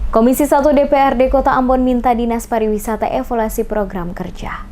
Komisi 1 DPRD Kota Ambon minta Dinas Pariwisata evaluasi program kerja.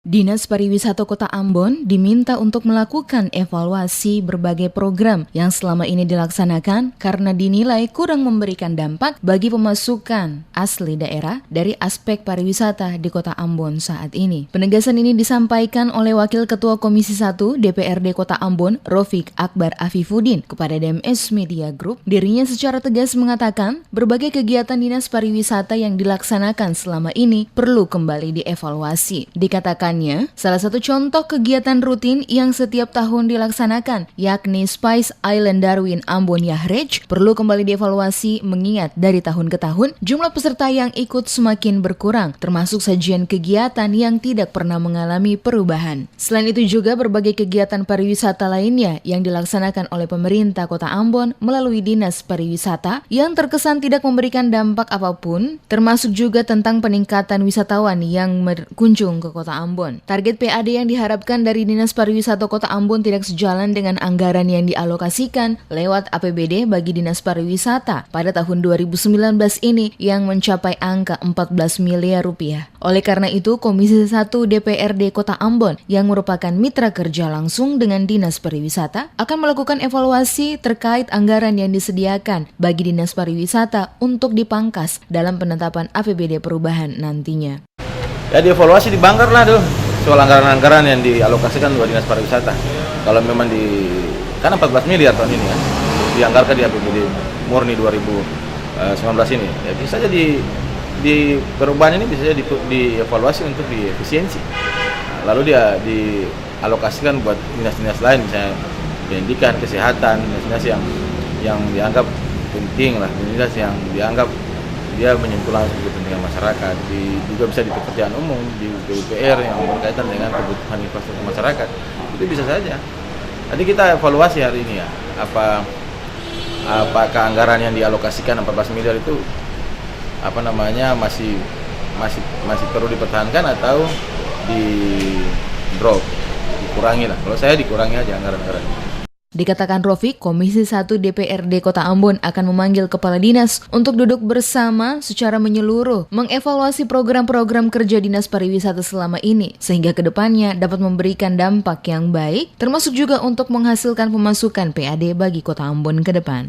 Dinas Pariwisata Kota Ambon diminta untuk melakukan evaluasi berbagai program yang selama ini dilaksanakan karena dinilai kurang memberikan dampak bagi pemasukan asli daerah dari aspek pariwisata di Kota Ambon saat ini. Penegasan ini disampaikan oleh Wakil Ketua Komisi 1 DPRD Kota Ambon, Rofik Akbar Afifuddin, kepada DMS Media Group. Dirinya secara tegas mengatakan berbagai kegiatan dinas pariwisata yang dilaksanakan selama ini perlu kembali dievaluasi. Dikatakan salah satu contoh kegiatan rutin yang setiap tahun dilaksanakan, yakni Spice Island Darwin Ambon Yahrej, perlu kembali dievaluasi mengingat dari tahun ke tahun jumlah peserta yang ikut semakin berkurang, termasuk sajian kegiatan yang tidak pernah mengalami perubahan. Selain itu juga berbagai kegiatan pariwisata lainnya yang dilaksanakan oleh pemerintah Kota Ambon melalui Dinas Pariwisata yang terkesan tidak memberikan dampak apapun, termasuk juga tentang peningkatan wisatawan yang berkunjung ke Kota Ambon. Target PAD yang diharapkan dari Dinas Pariwisata Kota Ambon tidak sejalan dengan anggaran yang dialokasikan lewat APBD bagi Dinas Pariwisata pada tahun 2019 ini yang mencapai angka 14 miliar rupiah. Oleh karena itu, Komisi 1 DPRD Kota Ambon yang merupakan mitra kerja langsung dengan Dinas Pariwisata akan melakukan evaluasi terkait anggaran yang disediakan bagi Dinas Pariwisata untuk dipangkas dalam penetapan APBD perubahan nantinya. Ya dievaluasi, dibanggar lah tuh soal anggaran-anggaran yang dialokasikan buat Dinas Pariwisata. Kalau memang kan 14 miliar tahun ini kan dianggarkan di APBD murni 2019 ini, ya bisa saja di perubahan ini bisa saja dievaluasi untuk diefisiensi. Lalu dia dialokasikan buat dinas-dinas lain, misalnya pendidikan, kesehatan, dinas-dinas yang dianggap penting lah, dinas yang dianggap dia menyentuh langsung kepentingan masyarakat, juga bisa di pekerjaan umum, di PUPR yang berkaitan dengan kebutuhan infrastruktur masyarakat, itu bisa saja. Nanti kita evaluasi hari ini ya, apakah anggaran yang dialokasikan 14 miliar itu masih perlu dipertahankan atau di drop, dikurangi lah. Kalau saya dikurangi aja anggaran-anggaran. Dikatakan Rofik, Komisi 1 DPRD Kota Ambon akan memanggil kepala dinas untuk duduk bersama secara menyeluruh, mengevaluasi program-program kerja Dinas Pariwisata selama ini, sehingga kedepannya dapat memberikan dampak yang baik, termasuk juga untuk menghasilkan pemasukan PAD bagi Kota Ambon ke depan.